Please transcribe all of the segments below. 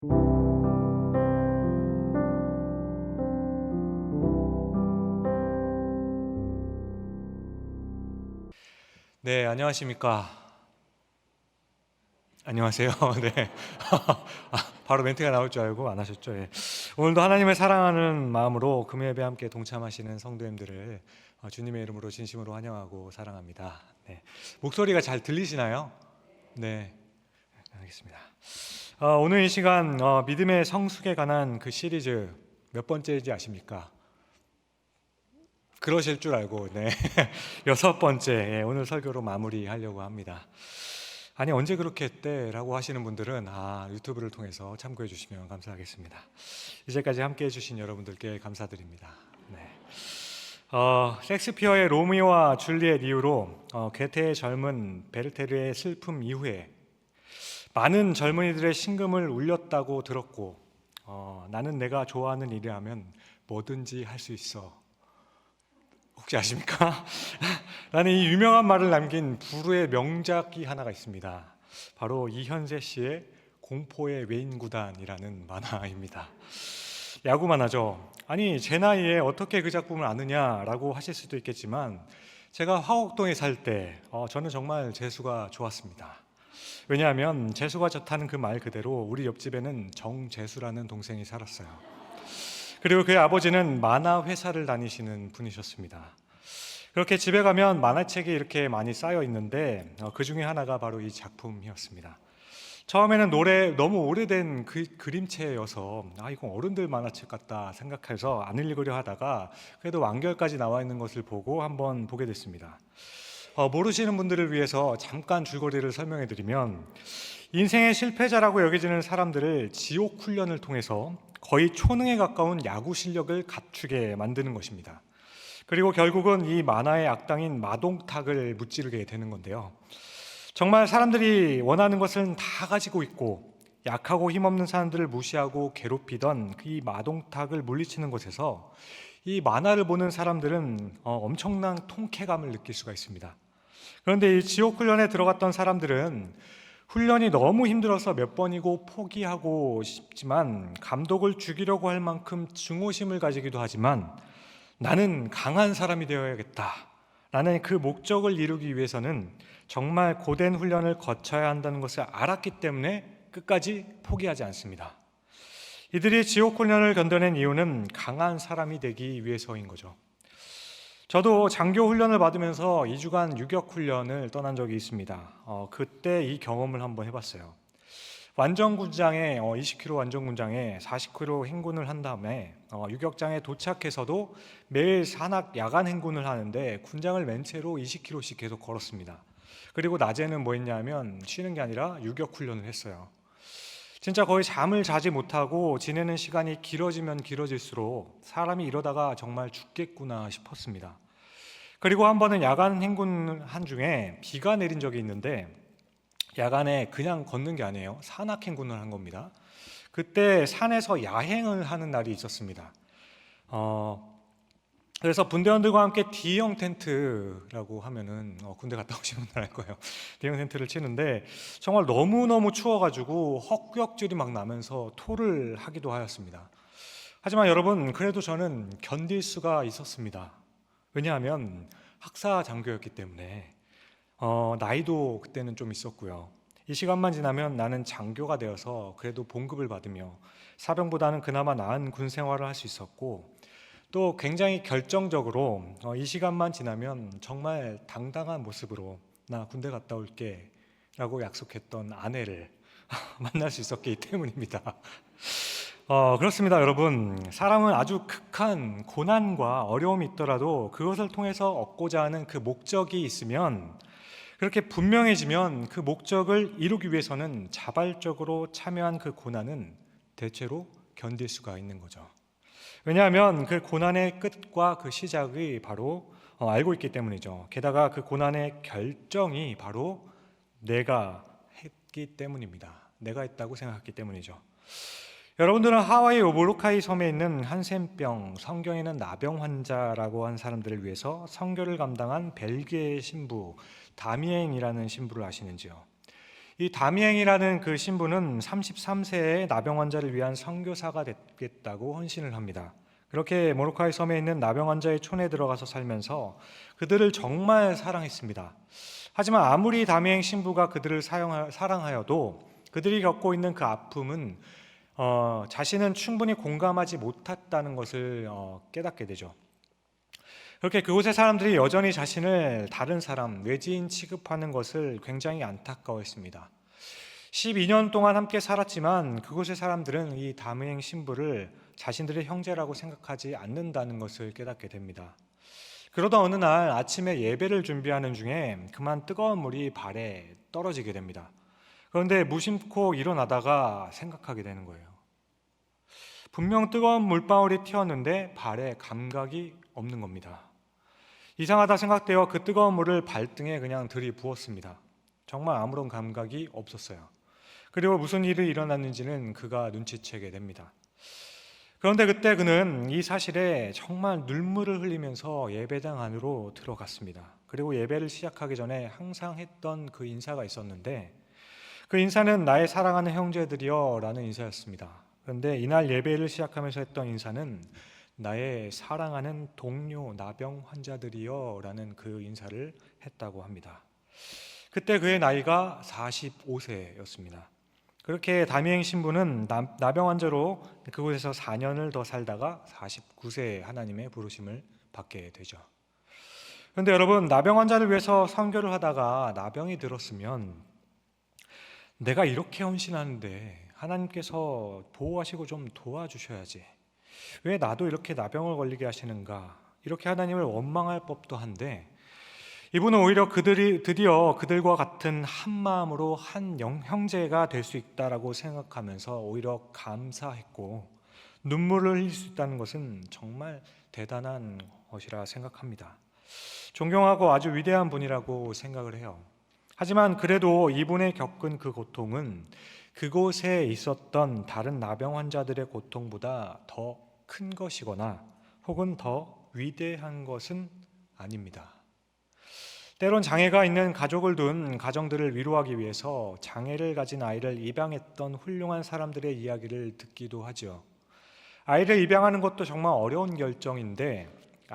네, 안녕하십니까. 안녕하세요. 네. 바로 멘트가 나올 줄 알고 안 하셨죠? 예. 오늘도 하나님을 사랑하는 마음으로 금요예배 함께 동참하시는 성도님들을 주님의 이름으로 진심으로 환영하고 사랑합니다. 네. 목소리가 잘 들리시나요? 네, 알겠습니다. 오늘 이 시간 믿음의 성숙에 관한 그 시리즈 몇 번째인지 아십니까? 그러실 줄 알고, 네. 여섯 번째, 예, 오늘 설교로 마무리하려고 합니다. 아니, 언제 그렇게 했대? 라고 하시는 분들은 유튜브를 통해서 참고해 주시면 감사하겠습니다. 이제까지 함께 해주신 여러분들께 감사드립니다. 네. 셰익스피어의 로미오와 줄리엣 이후로 괴테의 젊은 베르테르의 슬픔 이후에 많은 젊은이들의 심금을 울렸다고 들었고, 나는 내가 좋아하는 일을 하면 뭐든지 할 수 있어. 혹시 아십니까? 라는 이 유명한 말을 남긴 불후의 명작이 하나가 있습니다. 바로 이현세 씨의 공포의 외인구단이라는 만화입니다. 야구 만화죠. 아니, 제 나이에 어떻게 그 작품을 아느냐라고 하실 수도 있겠지만, 제가 화곡동에 살 때 저는 정말 재수가 좋았습니다. 왜냐하면 재수가 좋다는 그 말 그대로 우리 옆집에는 정재수라는 동생이 살았어요. 그리고 그의 아버지는 만화 회사를 다니시는 분이셨습니다. 그렇게 집에 가면 만화책이 이렇게 많이 쌓여 있는데 그 중에 하나가 바로 이 작품이었습니다. 처음에는 너무 오래된 그림체여서 이건 어른들 만화책 같다 생각해서 안 읽으려 하다가 그래도 완결까지 나와 있는 것을 보고 한번 보게 됐습니다. 모르시는 분들을 위해서 잠깐 줄거리를 설명해 드리면, 인생의 실패자라고 여겨지는 사람들을 지옥 훈련을 통해서 거의 초능에 가까운 야구 실력을 갖추게 만드는 것입니다. 그리고 결국은 이 만화의 악당인 마동탁을 무찌르게 되는 건데요. 정말 사람들이 원하는 것은 다 가지고 있고 약하고 힘없는 사람들을 무시하고 괴롭히던 이 마동탁을 물리치는 곳에서 이 만화를 보는 사람들은 엄청난 통쾌감을 느낄 수가 있습니다. 그런데 이 지옥 훈련에 들어갔던 사람들은 훈련이 너무 힘들어서 몇 번이고 포기하고 싶지만, 감독을 죽이려고 할 만큼 증오심을 가지기도 하지만, 나는 강한 사람이 되어야겠다 라는 그 목적을 이루기 위해서는 정말 고된 훈련을 거쳐야 한다는 것을 알았기 때문에 끝까지 포기하지 않습니다. 이들이 지옥 훈련을 견뎌낸 이유는 강한 사람이 되기 위해서인 거죠. 저도 장교 훈련을 받으면서 2주간 유격 훈련을 떠난 적이 있습니다. 그때 이 경험을 한번 해봤어요. 완전군장에 20km 완전군장에 40km 행군을 한 다음에 유격장에 도착해서도 매일 산악 야간 행군을 하는데 군장을 맨 채로 20km씩 계속 걸었습니다. 그리고 낮에는 뭐 했냐면 쉬는 게 아니라 유격 훈련을 했어요. 진짜 거의 잠을 자지 못하고 지내는 시간이 길어지면 길어질수록 사람이 이러다가 정말 죽겠구나 싶었습니다. 그리고 한 번은 야간 행군 한 중에 비가 내린 적이 있는데, 야간에 그냥 걷는 게 아니에요. 산악 행군을 한 겁니다. 그때 산에서 야행을 하는 날이 있었습니다. 그래서 분대원들과 함께 D형 텐트라고 하면은 군대 갔다 오신 분들 알 거예요. D형 텐트를 치는데 정말 너무너무 추워가지고 헛구역질이 막 나면서 토를 하기도 하였습니다. 하지만 여러분, 그래도 저는 견딜 수가 있었습니다. 왜냐하면 학사 장교였기 때문에 나이도 그때는 좀 있었고요. 이 시간만 지나면 나는 장교가 되어서 그래도 봉급을 받으며 사병보다는 그나마 나은 군 생활을 할 수 있었고, 또 굉장히 결정적으로 이 시간만 지나면 정말 당당한 모습으로 나 군대 갔다 올게 라고 약속했던 아내를 만날 수 있었기 때문입니다. 그렇습니다, 여러분. 사람은 아주 극한 고난과 어려움이 있더라도 그것을 통해서 얻고자 하는 그 목적이 있으면, 그렇게 분명해지면 그 목적을 이루기 위해서는 자발적으로 참여한 그 고난은 대체로 견딜 수가 있는 거죠. 왜냐하면 그 고난의 끝과 그 시작이 바로 알고 있기 때문이죠. 게다가 그 고난의 결정이 바로 내가 했기 때문입니다. 내가 했다고 생각했기 때문이죠. 여러분들은 하와이 모로카이 섬에 있는 한센병, 성경에는 나병 환자라고 한 사람들을 위해서 선교를 감당한 벨기에 신부 다미엥이라는 신부를 아시는지요? 이 다미행이라는 그 신부는 33세에 나병 환자를 위한 선교사가 되겠다고 헌신을 합니다. 그렇게 모로카이 섬에 있는 나병 환자의 촌에 들어가서 살면서 그들을 정말 사랑했습니다. 하지만 아무리 다미행 신부가 그들을 사랑하여도 그들이 겪고 있는 그 아픔은 자신은 충분히 공감하지 못했다는 것을 깨닫게 되죠. 그렇게 그곳의 사람들이 여전히 자신을 다른 사람, 외지인 취급하는 것을 굉장히 안타까워했습니다. 12년 동안 함께 살았지만 그곳의 사람들은 이 다미행 신부를 자신들의 형제라고 생각하지 않는다는 것을 깨닫게 됩니다. 그러다 어느 날 아침에 예배를 준비하는 중에 그만 뜨거운 물이 발에 떨어지게 됩니다. 그런데 무심코 일어나다가 생각하게 되는 거예요. 분명 뜨거운 물방울이 튀었는데 발에 감각이 없는 겁니다. 이상하다 생각되어 그 뜨거운 물을 발등에 그냥 들이부었습니다. 정말 아무런 감각이 없었어요. 그리고 무슨 일이 일어났는지는 그가 눈치채게 됩니다. 그런데 그때 그는 이 사실에 정말 눈물을 흘리면서 예배당 안으로 들어갔습니다. 그리고 예배를 시작하기 전에 항상 했던 그 인사가 있었는데 그 인사는 나의 사랑하는 형제들이여 라는 인사였습니다. 그런데 이날 예배를 시작하면서 했던 인사는 나의 사랑하는 동료 나병 환자들이여 라는 그 인사를 했다고 합니다. 그때 그의 나이가 45세였습니다. 그렇게 다미행 신부는 나병 환자로 그곳에서 4년을 더 살다가 49세에 하나님의 부르심을 받게 되죠. 그런데 여러분, 나병 환자를 위해서 선교를 하다가 나병이 들었으면 내가 이렇게 헌신하는데 하나님께서 보호하시고 좀 도와주셔야지, 왜 나도 이렇게 나병을 걸리게 하시는가, 이렇게 하나님을 원망할 법도 한데 이분은 오히려 그들이 드디어 그들과 같은 한 마음으로 한 형제가 될 수 있다라고 생각하면서 오히려 감사했고 눈물을 흘릴 수 있다는 것은 정말 대단한 것이라 생각합니다. 존경하고 아주 위대한 분이라고 생각을 해요. 하지만 그래도 이분의 겪은 그 고통은 그곳에 있었던 다른 나병 환자들의 고통보다 더 큰 것이거나 혹은 더 위대한 것은 아닙니다. 때론 장애가 있는 가족을 둔 가정들을 위로하기 위해서 장애를 가진 아이를 입양했던 훌륭한 사람들의 이야기를 듣기도 하죠. 아이를 입양하는 것도 정말 어려운 결정인데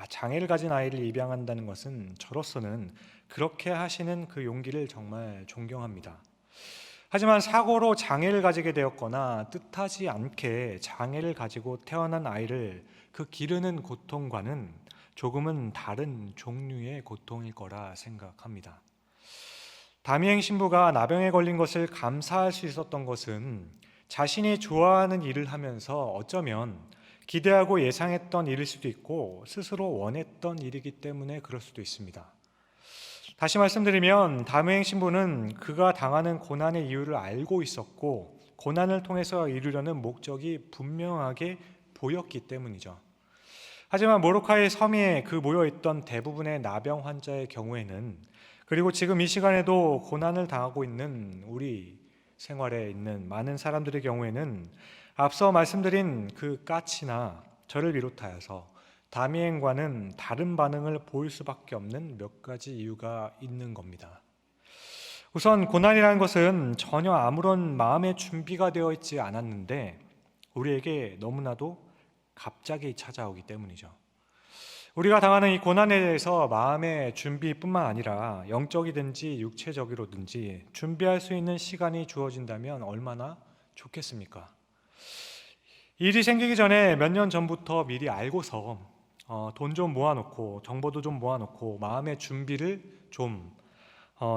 장애를 가진 아이를 입양한다는 것은 저로서는 그렇게 하시는 그 용기를 정말 존경합니다. 하지만 사고로 장애를 가지게 되었거나 뜻하지 않게 장애를 가지고 태어난 아이를 그 기르는 고통과는 조금은 다른 종류의 고통일 거라 생각합니다. 다미행 신부가 나병에 걸린 것을 감사할 수 있었던 것은 자신이 좋아하는 일을 하면서 어쩌면 기대하고 예상했던 일일 수도 있고 스스로 원했던 일이기 때문에 그럴 수도 있습니다. 다시 말씀드리면 다미행 신부는 그가 당하는 고난의 이유를 알고 있었고 고난을 통해서 이루려는 목적이 분명하게 보였기 때문이죠. 하지만 모로카이 섬에 그 모여있던 대부분의 나병 환자의 경우에는, 그리고 지금 이 시간에도 고난을 당하고 있는 우리 생활에 있는 많은 사람들의 경우에는 앞서 말씀드린 그 까치나 저를 비롯하여서 다미행과는 다른 반응을 보일 수밖에 없는 몇 가지 이유가 있는 겁니다. 우선 고난이라는 것은 전혀 아무런 마음의 준비가 되어 있지 않았는데 우리에게 너무나도 갑자기 찾아오기 때문이죠. 우리가 당하는 이 고난에 대해서 마음의 준비뿐만 아니라 영적이든지 육체적으로든지 준비할 수 있는 시간이 주어진다면 얼마나 좋겠습니까? 일이 생기기 전에 몇 년 전부터 미리 알고서 돈 좀 모아놓고 정보도 좀 모아놓고 마음의 준비를 좀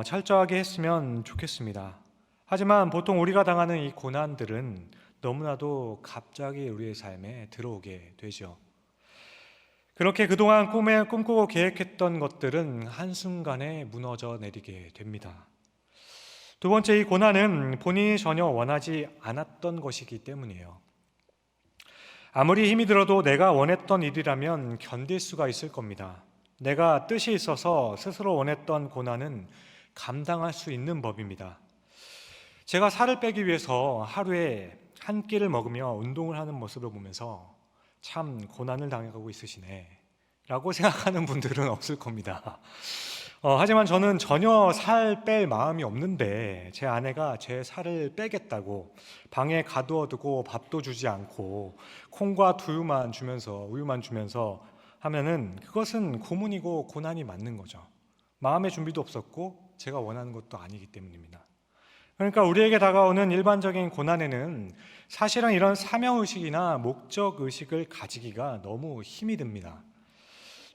철저하게 했으면 좋겠습니다. 하지만 보통 우리가 당하는 이 고난들은 너무나도 갑자기 우리의 삶에 들어오게 되죠. 그렇게 그동안 꿈꾸고 계획했던 것들은 한순간에 무너져 내리게 됩니다. 두 번째, 이 고난은 본인이 전혀 원하지 않았던 것이기 때문이에요. 아무리 힘이 들어도 내가 원했던 일이라면 견딜 수가 있을 겁니다. 내가 뜻이 있어서 스스로 원했던 고난은 감당할 수 있는 법입니다. 제가 살을 빼기 위해서 하루에 한 끼를 먹으며 운동을 하는 모습을 보면서 참 고난을 당하고 있으시네 라고 생각하는 분들은 없을 겁니다. 하지만 저는 전혀 살 뺄 마음이 없는데 제 아내가 제 살을 빼겠다고 방에 가두어두고 밥도 주지 않고 콩과 우유만 주면서 하면은 그것은 고문이고 고난이 맞는 거죠. 마음의 준비도 없었고 제가 원하는 것도 아니기 때문입니다. 그러니까 우리에게 다가오는 일반적인 고난에는 사실은 이런 사명의식이나 목적의식을 가지기가 너무 힘이 듭니다.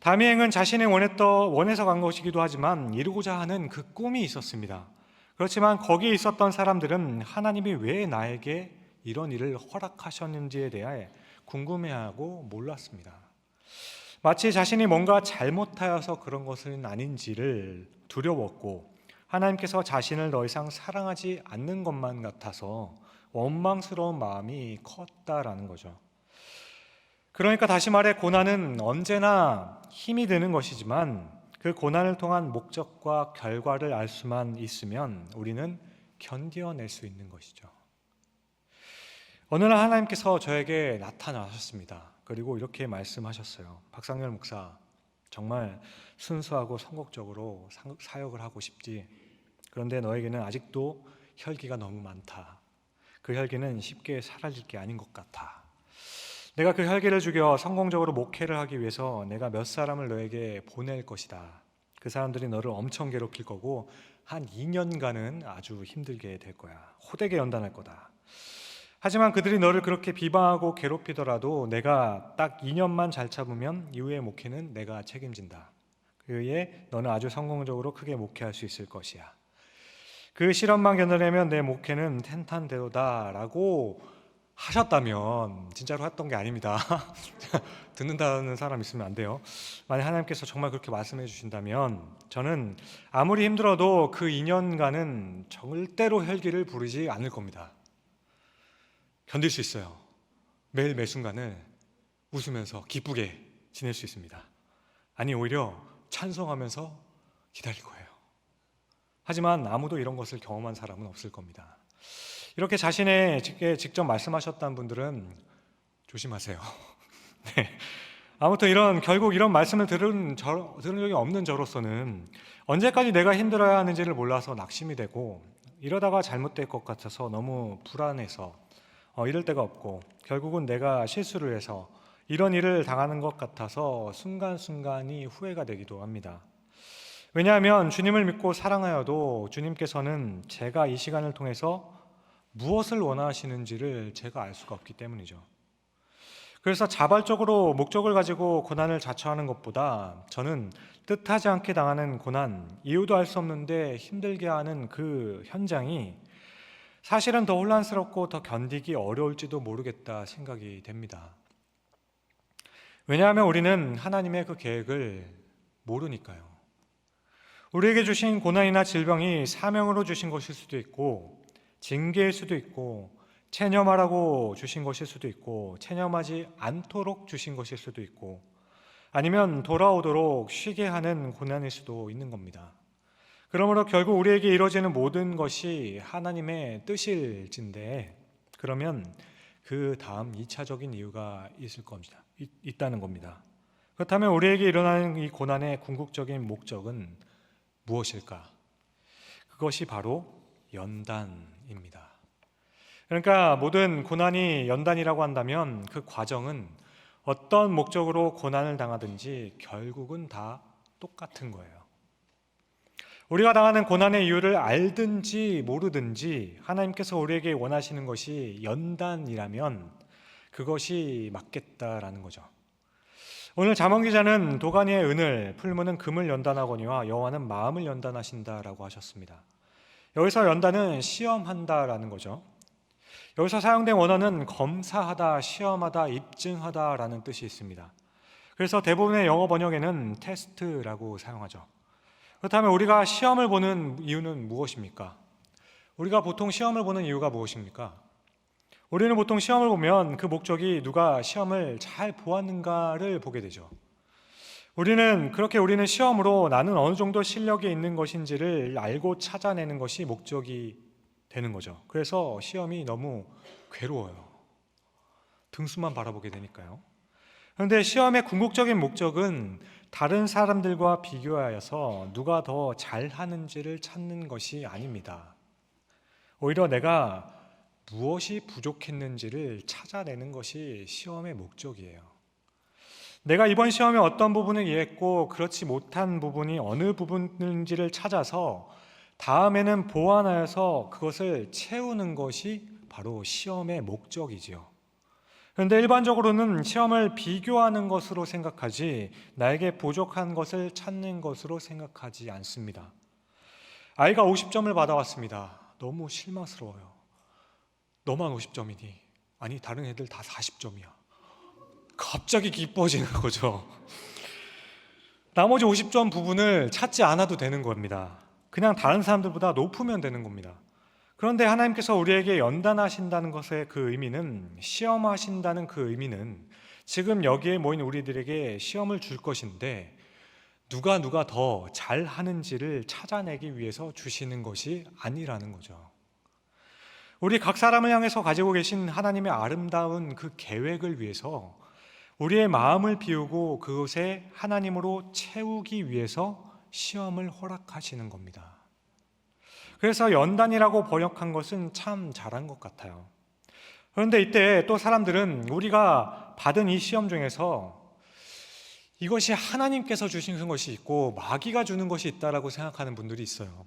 다미행은 자신이 원해서 간 것이기도 하지만 이루고자 하는 그 꿈이 있었습니다. 그렇지만 거기에 있었던 사람들은 하나님이 왜 나에게 이런 일을 허락하셨는지에 대해 궁금해하고 몰랐습니다. 마치 자신이 뭔가 잘못하여서 그런 것은 아닌지를 두려웠고 하나님께서 자신을 더 이상 사랑하지 않는 것만 같아서 원망스러운 마음이 컸다라는 거죠. 그러니까 다시 말해 고난은 언제나 힘이 드는 것이지만 그 고난을 통한 목적과 결과를 알 수만 있으면 우리는 견뎌낼 수 있는 것이죠. 어느 날 하나님께서 저에게 나타나셨습니다. 그리고 이렇게 말씀하셨어요. 박상렬 목사, 정말 순수하고 성공적으로 사역을 하고 싶지. 그런데 너에게는 아직도 혈기가 너무 많다. 그 혈기는 쉽게 사라질 게 아닌 것 같아. 내가 그 혈기를 죽여 성공적으로 목회를 하기 위해서 내가 몇 사람을 너에게 보낼 것이다. 그 사람들이 너를 엄청 괴롭힐 거고 한 2년간은 아주 힘들게 될 거야. 호되게 연단할 거다. 하지만 그들이 너를 그렇게 비방하고 괴롭히더라도 내가 딱 2년만 잘 참으면 이후의 목회는 내가 책임진다. 그에 너는 아주 성공적으로 크게 목회할 수 있을 것이야. 그 시련만 견뎌내면 내 목회는 탄탄대로다 라고 하셨다면, 진짜로 했던 게 아닙니다. 듣는다는 사람 있으면 안 돼요. 만약 하나님께서 정말 그렇게 말씀해 주신다면 저는 아무리 힘들어도 그 2년간은 절대로 혈기를 부리지 않을 겁니다. 견딜 수 있어요. 매일 매 순간을 웃으면서 기쁘게 지낼 수 있습니다. 아니, 오히려 찬송하면서 기다릴 거예요. 하지만 아무도 이런 것을 경험한 사람은 없을 겁니다. 이렇게 자신에게 직접 말씀하셨다는 분들은 조심하세요. 네. 아무튼 결국 이런 말씀을 들은 적이 없는 저로서는 언제까지 내가 힘들어야 하는지를 몰라서 낙심이 되고 이러다가 잘못될 것 같아서 너무 불안해서 이럴 데가 없고 결국은 내가 실수를 해서 이런 일을 당하는 것 같아서 순간순간이 후회가 되기도 합니다. 왜냐하면 주님을 믿고 사랑하여도 주님께서는 제가 이 시간을 통해서 무엇을 원하시는지를 제가 알 수가 없기 때문이죠. 그래서 자발적으로 목적을 가지고 고난을 자처하는 것보다 저는 뜻하지 않게 당하는 고난, 이유도 알 수 없는데 힘들게 하는 그 현장이 사실은 더 혼란스럽고 더 견디기 어려울지도 모르겠다 생각이 됩니다. 왜냐하면 우리는 하나님의 그 계획을 모르니까요. 우리에게 주신 고난이나 질병이 사명으로 주신 것일 수도 있고 징계일 수도 있고 체념하라고 주신 것일 수도 있고 체념하지 않도록 주신 것일 수도 있고 아니면 돌아오도록 쉬게 하는 고난일 수도 있는 겁니다. 그러므로 결국 우리에게 이루어지는 모든 것이 하나님의 뜻일진데 그러면 그 다음 2차적인 이유가 있다는 겁니다. 그렇다면 우리에게 일어나는 이 고난의 궁극적인 목적은 무엇일까? 그것이 바로 연단입니다. 그러니까 모든 고난이 연단이라고 한다면 그 과정은 어떤 목적으로 고난을 당하든지 결국은 다 똑같은 거예요. 우리가 당하는 고난의 이유를 알든지 모르든지 하나님께서 우리에게 원하시는 것이 연단이라면 그것이 맞겠다라는 거죠. 오늘 잠언 기자는 도가니의 은을, 풀무는 금을 연단하거니와 여호와는 마음을 연단하신다라고 하셨습니다. 여기서 연단은 시험한다라는 거죠. 여기서 사용된 원어는 검사하다, 시험하다, 입증하다라는 뜻이 있습니다. 그래서 대부분의 영어 번역에는 테스트라고 사용하죠. 그렇다면 우리가 시험을 보는 이유는 무엇입니까? 우리가 보통 시험을 보는 이유가 무엇입니까? 우리는 보통 시험을 보면 그 목적이 누가 시험을 잘 보았는가를 보게 되죠. 우리는 시험으로 나는 어느 정도 실력이 있는 것인지를 알고 찾아내는 것이 목적이 되는 거죠. 그래서 시험이 너무 괴로워요. 등수만 바라보게 되니까요. 그런데 시험의 궁극적인 목적은 다른 사람들과 비교하여서 누가 더 잘하는지를 찾는 것이 아닙니다. 오히려 내가 무엇이 부족했는지를 찾아내는 것이 시험의 목적이에요. 내가 이번 시험에 어떤 부분을 이해했고 그렇지 못한 부분이 어느 부분인지를 찾아서 다음에는 보완하여서 그것을 채우는 것이 바로 시험의 목적이지요. 그런데 일반적으로는 시험을 비교하는 것으로 생각하지 나에게 부족한 것을 찾는 것으로 생각하지 않습니다. 아이가 50점을 받아왔습니다. 너무 실망스러워요. 너만 50점이니? 아니, 다른 애들 다 40점이야. 갑자기 기뻐지는 거죠. 나머지 50점 부분을 찾지 않아도 되는 겁니다. 그냥 다른 사람들보다 높으면 되는 겁니다. 그런데 하나님께서 우리에게 연단하신다는 것의 그 의미는, 시험하신다는 그 의미는 지금 여기에 모인 우리들에게 시험을 줄 것인데 누가 더 잘하는지를 찾아내기 위해서 주시는 것이 아니라는 거죠. 우리 각 사람을 향해서 가지고 계신 하나님의 아름다운 그 계획을 위해서 우리의 마음을 비우고 그것에 하나님으로 채우기 위해서 시험을 허락하시는 겁니다. 그래서 연단이라고 번역한 것은 참 잘한 것 같아요. 그런데 이때 또 사람들은 우리가 받은 이 시험 중에서 이것이 하나님께서 주신 것이 있고 마귀가 주는 것이 있다라고 생각하는 분들이 있어요.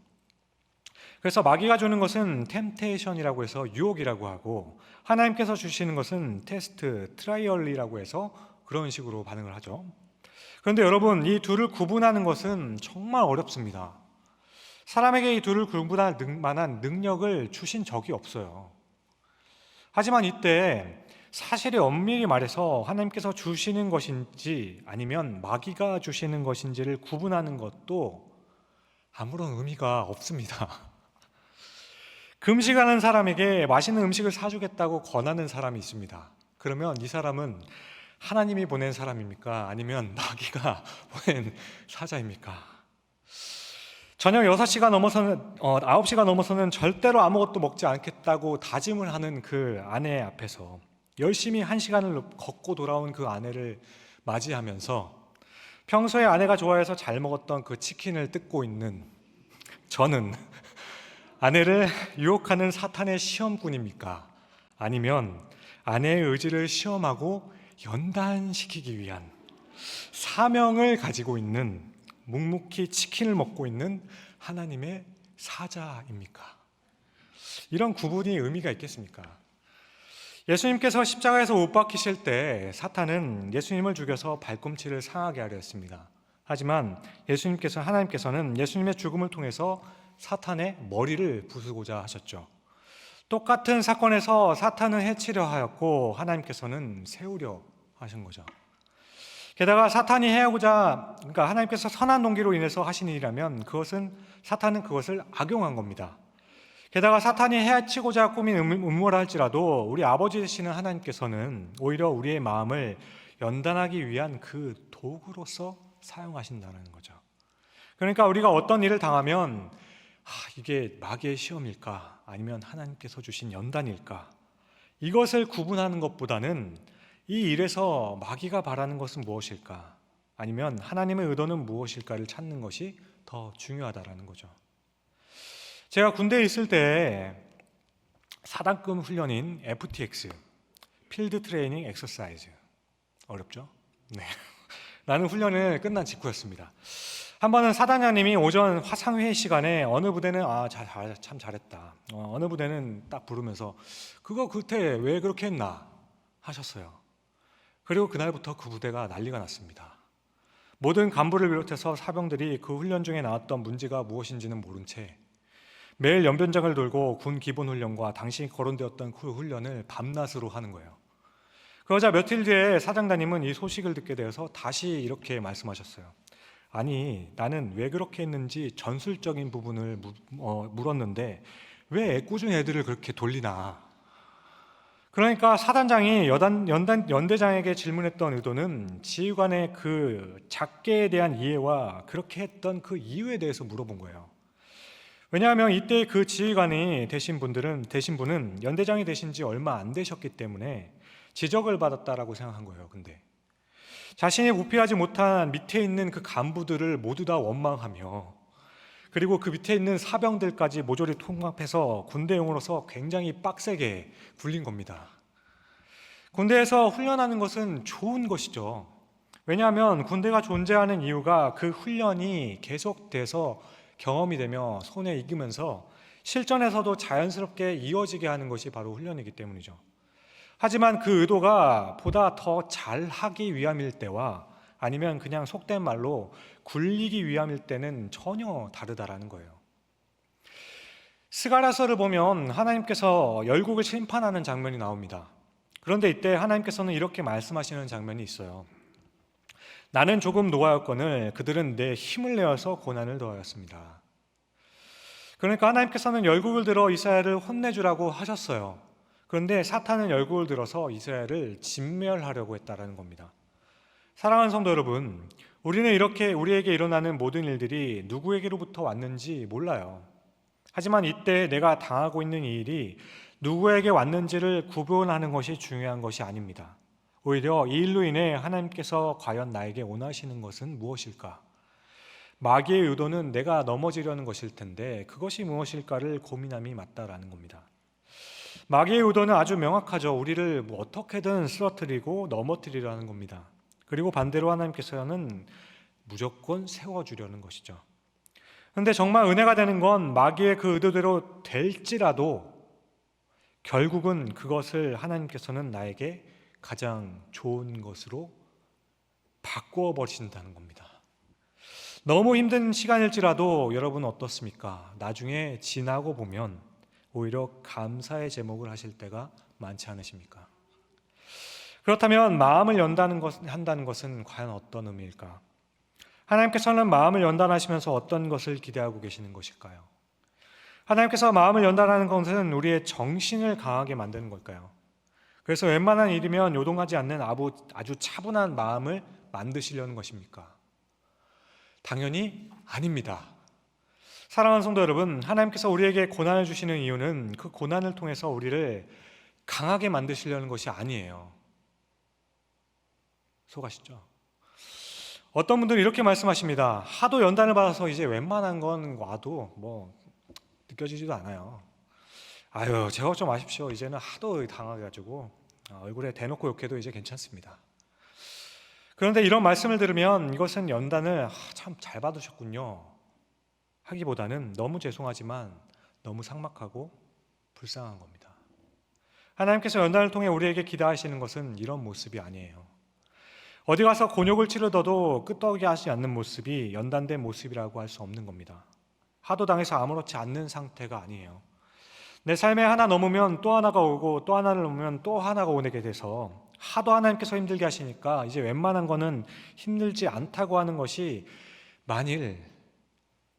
그래서 마귀가 주는 것은 템테이션이라고 해서 유혹이라고 하고, 하나님께서 주시는 것은 테스트, 트라이얼이라고 해서 그런 식으로 반응을 하죠. 그런데 여러분, 이 둘을 구분하는 것은 정말 어렵습니다. 사람에게 이 둘을 구분할 만한 능력을 주신 적이 없어요. 하지만 이때 사실이 엄밀히 말해서 하나님께서 주시는 것인지 아니면 마귀가 주시는 것인지를 구분하는 것도 아무런 의미가 없습니다. 금식하는 사람에게 맛있는 음식을 사주겠다고 권하는 사람이 있습니다. 그러면 이 사람은 하나님이 보낸 사람입니까? 아니면 마귀가 보낸 사자입니까? 저녁 6시가 넘어서는 9시가 넘어서는 절대로 아무것도 먹지 않겠다고 다짐을 하는 그 아내 앞에서 열심히 1시간을 걷고 돌아온 그 아내를 맞이하면서 평소에 아내가 좋아해서 잘 먹었던 그 치킨을 뜯고 있는 저는 아내를 유혹하는 사탄의 시험꾼입니까? 아니면 아내의 의지를 시험하고 연단시키기 위한 사명을 가지고 있는 묵묵히 치킨을 먹고 있는 하나님의 사자입니까? 이런 구분이 의미가 있겠습니까? 예수님께서 십자가에서 못 박히실 때 사탄은 예수님을 죽여서 발꿈치를 상하게 하려 했습니다. 하지만 하나님께서는 예수님의 죽음을 통해서 사탄의 머리를 부수고자 하셨죠. 똑같은 사건에서 사탄은 해치려 하였고 하나님께서는 세우려 하신 거죠. 게다가 사탄이 그러니까 하나님께서 선한 동기로 인해서 하신 일이라면 사탄은 그것을 악용한 겁니다. 게다가 사탄이 해치고자 꾸민 음모라 할지라도 우리 아버지 되시는 하나님께서는 오히려 우리의 마음을 연단하기 위한 그 도구로서 사용하신다는 거죠. 그러니까 우리가 어떤 일을 당하면 이게 마귀의 시험일까? 아니면 하나님께서 주신 연단일까? 이것을 구분하는 것보다는 이 일에서 마귀가 바라는 것은 무엇일까? 아니면 하나님의 의도는 무엇일까를 찾는 것이 더 중요하다라는 거죠. 제가 군대에 있을 때 사단급 훈련인 FTX, 필드 트레이닝 엑서사이즈, 어렵죠? 네. 라는 훈련을 끝난 직후였습니다. 한 번은 사단장님이 오전 화상회의 시간에 어느 부대는 참 잘했다, 어느 부대는 딱 부르면서 그거 그때 왜 그렇게 했나 하셨어요. 그리고 그날부터 그 부대가 난리가 났습니다. 모든 간부를 비롯해서 사병들이 그 훈련 중에 나왔던 문제가 무엇인지는 모른 채 매일 연변장을 돌고 군 기본훈련과 당시 거론되었던 그 훈련을 밤낮으로 하는 거예요. 그러자 며칠 뒤에 사장단님은 이 소식을 듣게 되어서 다시 이렇게 말씀하셨어요. 아니, 나는 왜 그렇게 했는지 전술적인 부분을 물었는데 왜 애꿎은 애들을 그렇게 돌리나? 그러니까 사단장이 연대장에게 질문했던 의도는 지휘관의 그 작계에 대한 이해와 그렇게 했던 그 이유에 대해서 물어본 거예요. 왜냐하면 이때 그 지휘관이 되신 분은 연대장이 되신 지 얼마 안 되셨기 때문에 지적을 받았다라고 생각한 거예요. 근데 자신이 구피하지 못한 밑에 있는 그 간부들을 모두 다 원망하며, 그리고 그 밑에 있는 사병들까지 모조리 통합해서 군대용으로서 굉장히 빡세게 굴린 겁니다. 군대에서 훈련하는 것은 좋은 것이죠. 왜냐하면 군대가 존재하는 이유가 그 훈련이 계속돼서 경험이 되며 손에 익으면서 실전에서도 자연스럽게 이어지게 하는 것이 바로 훈련이기 때문이죠. 하지만 그 의도가 보다 더 잘하기 위함일 때와 아니면 그냥 속된 말로 굴리기 위함일 때는 전혀 다르다라는 거예요. 스가랴서를 보면 하나님께서 열국을 심판하는 장면이 나옵니다. 그런데 이때 하나님께서는 이렇게 말씀하시는 장면이 있어요. 나는 조금 노하였거늘 그들은 내 힘을 내어서 고난을 더하였습니다. 그러니까 하나님께서는 열국을 들어 이스라엘을 혼내주라고 하셨어요. 그런데 사탄은 열국을 들어서 이스라엘을 진멸하려고 했다라는 겁니다. 사랑하는 성도 여러분, 우리는 이렇게 우리에게 일어나는 모든 일들이 누구에게로부터 왔는지 몰라요. 하지만 이때 내가 당하고 있는 이 일이 누구에게 왔는지를 구분하는 것이 중요한 것이 아닙니다. 오히려 이 일로 인해 하나님께서 과연 나에게 원하시는 것은 무엇일까? 마귀의 의도는 내가 넘어지려는 것일 텐데 그것이 무엇일까를 고민함이 맞다라는 겁니다. 마귀의 의도는 아주 명확하죠. 우리를 어떻게든 쓰러뜨리고 넘어뜨리려는 겁니다. 그리고 반대로 하나님께서는 무조건 세워주려는 것이죠. 그런데 정말 은혜가 되는 건 마귀의 그 의도대로 될지라도 결국은 그것을 하나님께서는 나에게 가장 좋은 것으로 바꾸어 버리신다는 겁니다. 너무 힘든 시간일지라도 여러분 어떻습니까? 나중에 지나고 보면 오히려 감사의 제목을 하실 때가 많지 않으십니까? 그렇다면 마음을 한다는 것은 과연 어떤 의미일까? 하나님께서는 마음을 연단하시면서 어떤 것을 기대하고 계시는 것일까요? 하나님께서 마음을 연단하는 것은 우리의 정신을 강하게 만드는 걸까요? 그래서 웬만한 일이면 요동하지 않는 아주 차분한 마음을 만드시려는 것입니까? 당연히 아닙니다. 사랑하는 성도 여러분, 하나님께서 우리에게 고난을 주시는 이유는 그 고난을 통해서 우리를 강하게 만드시려는 것이 아니에요. 속아시죠? 어떤 분들은 이렇게 말씀하십니다. 하도 연단을 받아서 이제 웬만한 건 와도 느껴지지도 않아요. 아유, 제가 좀 아십시오. 이제는 하도 당해가지고 얼굴에 대놓고 욕해도 이제 괜찮습니다. 그런데 이런 말씀을 들으면 이것은 연단을 참 잘 받으셨군요 하기보다는 너무 죄송하지만 너무 삭막하고 불쌍한 겁니다. 하나님께서 연단을 통해 우리에게 기대하시는 것은 이런 모습이 아니에요. 어디 가서 곤욕을 치르더라도 끄떡이 하지 않는 모습이 연단된 모습이라고 할 수 없는 겁니다. 하도 당해서 아무렇지 않는 상태가 아니에요. 내 삶에 하나 넘으면 또 하나가 오고 또 하나를 넘으면 또 하나가 오게 돼서 하도 하나님께서 힘들게 하시니까 이제 웬만한 거는 힘들지 않다고 하는 것이 만일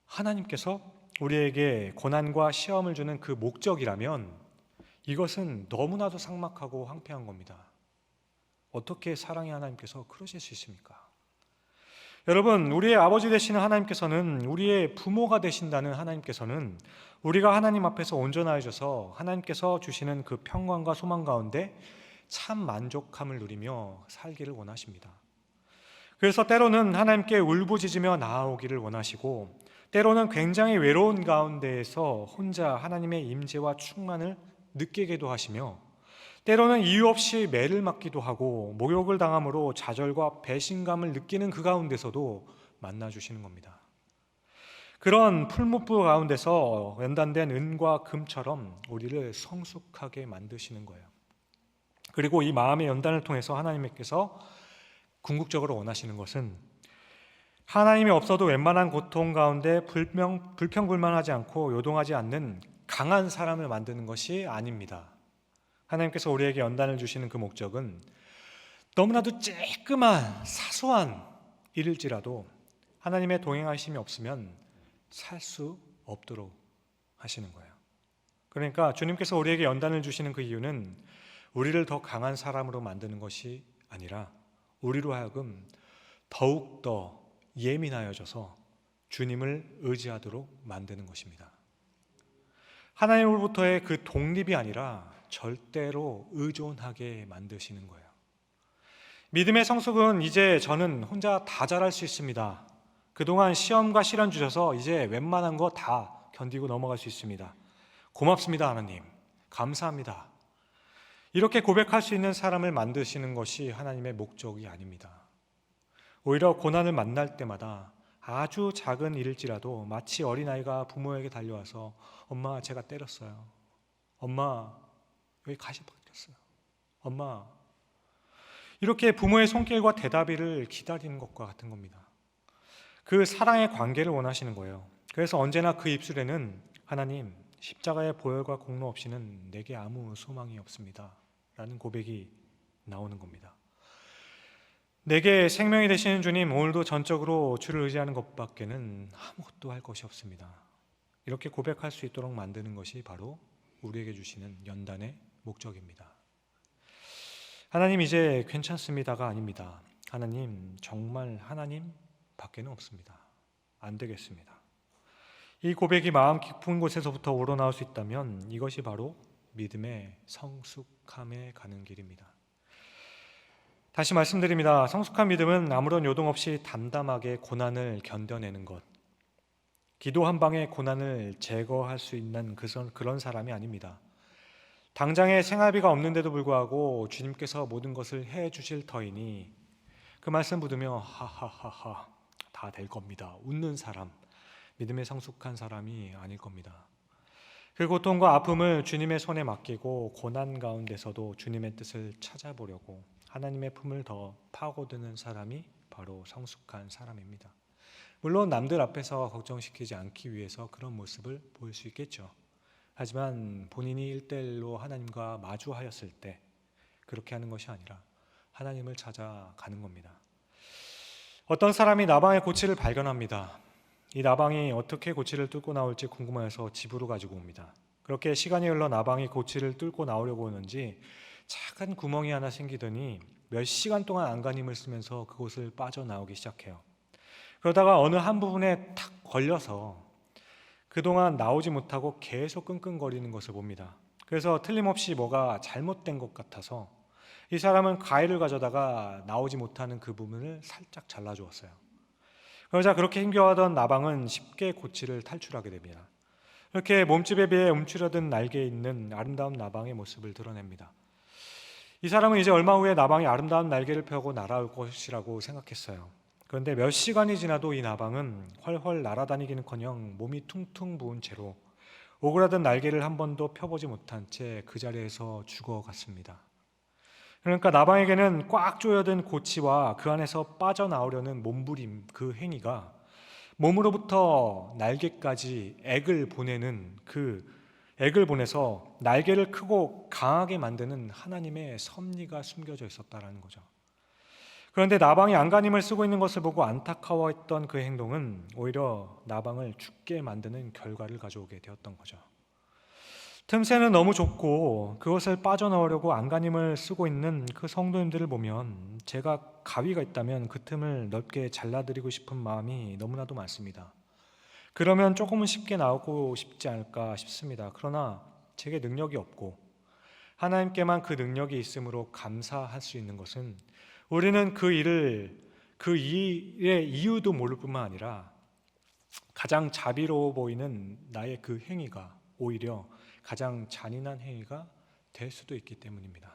하나님께서 우리에게 고난과 시험을 주는 그 목적이라면 이것은 너무나도 삭막하고 황폐한 겁니다. 어떻게 사랑의 하나님께서 그러실 수 있습니까? 여러분, 우리의 아버지 되시는 하나님께서는, 우리의 부모가 되신다는 하나님께서는 우리가 하나님 앞에서 온전하여져서 하나님께서 주시는 그 평강과 소망 가운데 참 만족함을 누리며 살기를 원하십니다. 그래서 때로는 하나님께 울부짖으며 나아오기를 원하시고, 때로는 굉장히 외로운 가운데에서 혼자 하나님의 임재와 충만을 느끼게도 하시며, 때로는 이유 없이 매를 맞기도 하고 모욕을 당함으로 좌절과 배신감을 느끼는 그 가운데서도 만나주시는 겁니다. 그런 풀무불 가운데서 연단된 은과 금처럼 우리를 성숙하게 만드시는 거예요. 그리고 이 마음의 연단을 통해서 하나님께서 궁극적으로 원하시는 것은 하나님이 없어도 웬만한 고통 가운데 불평불만하지 않고 요동하지 않는 강한 사람을 만드는 것이 아닙니다. 하나님께서 우리에게 연단을 주시는 그 목적은 너무나도 쬐끄만 사소한 일일지라도 하나님의 동행하심이 없으면 살 수 없도록 하시는 거예요. 그러니까 주님께서 우리에게 연단을 주시는 그 이유는 우리를 더 강한 사람으로 만드는 것이 아니라 우리로 하여금 더욱더 예민하여져서 주님을 의지하도록 만드는 것입니다. 하나님으로부터의 그 독립이 아니라 절대로 의존하게 만드시는 거예요. 믿음의 성숙은 이제 저는 혼자 다 잘할 수 있습니다. 그동안 시험과 시련 주셔서 이제 웬만한 거 다 견디고 넘어갈 수 있습니다. 고맙습니다, 하나님. 감사합니다. 이렇게 고백할 수 있는 사람을 만드시는 것이 하나님의 목적이 아닙니다. 오히려 고난을 만날 때마다 아주 작은 일일지라도 마치 어린아이가 부모에게 달려와서 엄마, 제가 때렸어요. 엄마, 여기 가시 벗겼어요. 엄마, 이렇게 부모의 손길과 대답을 기다리는 것과 같은 겁니다. 그 사랑의 관계를 원하시는 거예요. 그래서 언제나 그 입술에는 하나님, 십자가의 보혈과 공로 없이는 내게 아무 소망이 없습니다 라는 고백이 나오는 겁니다. 내게 생명이 되시는 주님, 오늘도 전적으로 주를 의지하는 것밖에는 아무것도 할 것이 없습니다. 이렇게 고백할 수 있도록 만드는 것이 바로 우리에게 주시는 연단의 목적입니다. 하나님, 이제 괜찮습니다가 아닙니다. 하나님, 정말 하나님 밖에는 없습니다. 안 되겠습니다. 이 고백이 마음 깊은 곳에서부터 우러나올 수 있다면 이것이 바로 믿음의 성숙함에 가는 길입니다. 다시 말씀드립니다. 성숙한 믿음은 아무런 요동 없이 담담하게 고난을 견뎌내는 것, 기도 한 방에 고난을 제거할 수 있는 그런 사람이 아닙니다. 당장에 생활비가 없는데도 불구하고 주님께서 모든 것을 해주실 터이니 그 말씀 붙으며 하하하하 다 될 겁니다. 웃는 사람, 믿음의 성숙한 사람이 아닐 겁니다. 그 고통과 아픔을 주님의 손에 맡기고 고난 가운데서도 주님의 뜻을 찾아보려고 하나님의 품을 더 파고드는 사람이 바로 성숙한 사람입니다. 물론 남들 앞에서 걱정시키지 않기 위해서 그런 모습을 보일 수 있겠죠. 하지만 본인이 1대1로 하나님과 마주하였을 때 그렇게 하는 것이 아니라 하나님을 찾아가는 겁니다. 어떤 사람이 나방의 고치를 발견합니다. 이 나방이 어떻게 고치를 뚫고 나올지 궁금해서 집으로 가지고 옵니다. 그렇게 시간이 흘러 나방이 고치를 뚫고 나오려고 오는지 작은 구멍이 하나 생기더니 몇 시간 동안 안간힘을 쓰면서 그곳을 빠져나오기 시작해요. 그러다가 어느 한 부분에 탁 걸려서 그동안 나오지 못하고 계속 끙끙거리는 것을 봅니다. 그래서 틀림없이 뭐가 잘못된 것 같아서 이 사람은 가위를 가져다가 나오지 못하는 그 부분을 살짝 잘라주었어요. 그러자 그렇게 힘겨워하던 나방은 쉽게 고치를 탈출하게 됩니다. 이렇게 몸집에 비해 움츠러든 날개에 있는 아름다운 나방의 모습을 드러냅니다. 이 사람은 이제 얼마 후에 나방이 아름다운 날개를 펴고 날아올 것이라고 생각했어요. 그런데 몇 시간이 지나도 이 나방은 훨훨 날아다니기는커녕 몸이 퉁퉁 부은 채로 오그라든 날개를 한 번도 펴보지 못한 채 그 자리에서 죽어갔습니다. 그러니까 나방에게는 꽉 조여든 고치와 그 안에서 빠져나오려는 몸부림, 그 행위가 몸으로부터 날개까지 액을 보내서 날개를 크고 강하게 만드는 하나님의 섭리가 숨겨져 있었다라는 거죠. 그런데 나방이 안간힘을 쓰고 있는 것을 보고 안타까워했던 그 행동은 오히려 나방을 죽게 만드는 결과를 가져오게 되었던 거죠. 틈새는 너무 좁고 그것을 빠져나오려고 안간힘을 쓰고 있는 그 성도님들을 보면 제가 가위가 있다면 그 틈을 넓게 잘라드리고 싶은 마음이 너무나도 많습니다. 그러면 조금은 쉽게 나오고 싶지 않을까 싶습니다. 그러나 제게 능력이 없고 하나님께만 그 능력이 있으므로 감사할 수 있는 것은 우리는 그 일의 이유도 모를 뿐만 아니라 가장 자비로워 보이는 나의 그 행위가 오히려 가장 잔인한 행위가 될 수도 있기 때문입니다.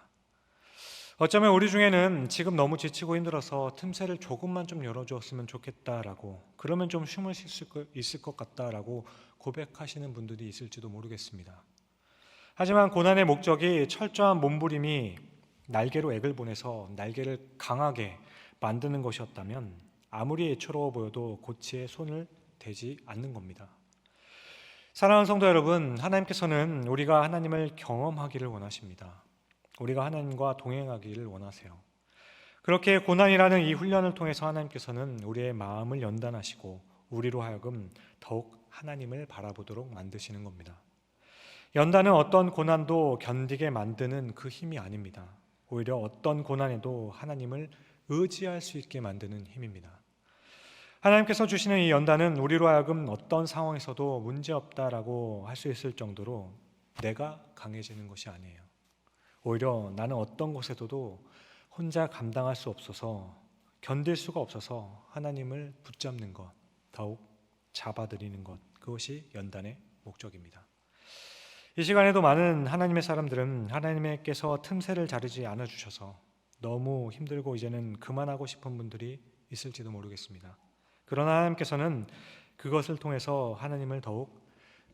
어쩌면 우리 중에는 지금 너무 지치고 힘들어서 틈새를 조금만 좀 열어주었으면 좋겠다라고, 그러면 좀 쉼을 쉴 수 있을 것 같다라고 고백하시는 분들이 있을지도 모르겠습니다. 하지만 고난의 목적이 철저한 몸부림이 날개로 액을 보내서 날개를 강하게 만드는 것이었다면 아무리 애처로워 보여도 고치에 손을 대지 않는 겁니다. 사랑하는 성도 여러분, 하나님께서는 우리가 하나님을 경험하기를 원하십니다. 우리가 하나님과 동행하기를 원하세요. 그렇게 고난이라는 이 훈련을 통해서 하나님께서는 우리의 마음을 연단하시고 우리로 하여금 더욱 하나님을 바라보도록 만드시는 겁니다. 연단은 어떤 고난도 견디게 만드는 그 힘이 아닙니다. 오히려 어떤 고난에도 하나님을 의지할 수 있게 만드는 힘입니다. 하나님께서 주시는 이 연단은 우리로 하여금 어떤 상황에서도 문제없다라고 할 수 있을 정도로 내가 강해지는 것이 아니에요. 오히려 나는 어떤 곳에서도 혼자 감당할 수 없어서, 견딜 수가 없어서 하나님을 붙잡는 것, 더욱 잡아들이는 것, 그것이 연단의 목적입니다. 이 시간에도 많은 하나님의 사람들은 하나님께서 틈새를 자르지 않아 주셔서 너무 힘들고 이제는 그만하고 싶은 분들이 있을지도 모르겠습니다. 그러나 하나님께서는 그것을 통해서 하나님을 더욱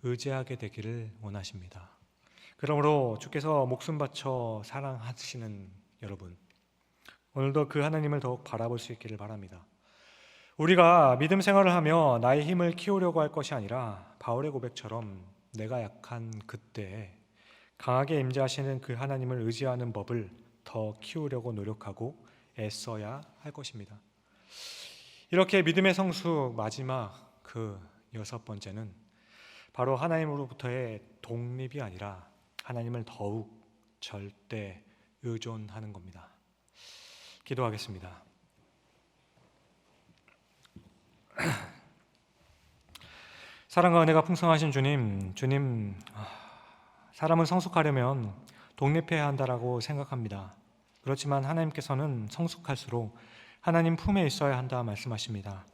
의지하게 되기를 원하십니다. 그러므로 주께서 목숨 바쳐 사랑하시는 여러분, 오늘도 그 하나님을 더욱 바라볼 수 있기를 바랍니다. 우리가 믿음 생활을 하며 나의 힘을 키우려고 할 것이 아니라 바울의 고백처럼 내가 약한 그때 강하게 임재하시는 그 하나님을 의지하는 법을 더 키우려고 노력하고 애써야 할 것입니다. 이렇게 믿음의 성수 마지막 그 6번째는 바로 하나님으로부터의 독립이 아니라 하나님을 더욱 절대 의존하는 겁니다. 기도하겠습니다. 사랑과 은혜가 풍성하신 주님, 사람은 성숙하려면 독립해야 한다라고 생각합니다. 그렇지만 하나님께서는 성숙할수록 하나님 품에 있어야 한다 말씀하십니다.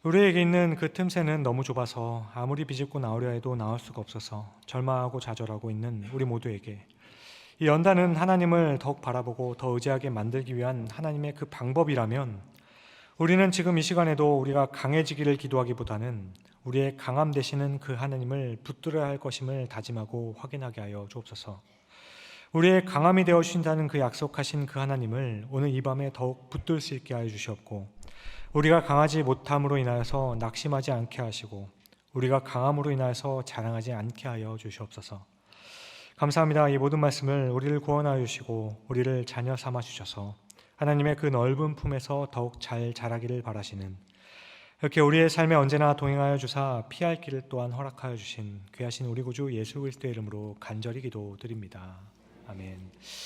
우리에게 있는 그 틈새는 너무 좁아서 아무리 비집고 나오려 해도 나올 수가 없어서 절망하고 좌절하고 있는 우리 모두에게 이 연단은 하나님을 더욱 바라보고 더 의지하게 만들기 위한 하나님의 그 방법이라면 우리는 지금 이 시간에도 우리가 강해지기를 기도하기보다는 우리의 강함 되시는 그 하나님을 붙들어야 할 것임을 다짐하고 확인하게 하여 주옵소서. 우리의 강함이 되어 주신다는 그 약속하신 그 하나님을 오늘 이 밤에 더욱 붙들 수 있게 하여 주시옵고, 우리가 강하지 못함으로 인하여서 낙심하지 않게 하시고 우리가 강함으로 인하여서 자랑하지 않게 하여 주시옵소서. 감사합니다. 이 모든 말씀을 우리를 구원하여 주시고 우리를 자녀 삼아 주셔서 하나님의 그 넓은 품에서 더욱 잘 자라기를 바라시는, 이렇게 우리의 삶에 언제나 동행하여 주사 피할 길을 또한 허락하여 주신 귀하신 우리 구주 예수 그리스도의 이름으로 간절히 기도드립니다. 아멘.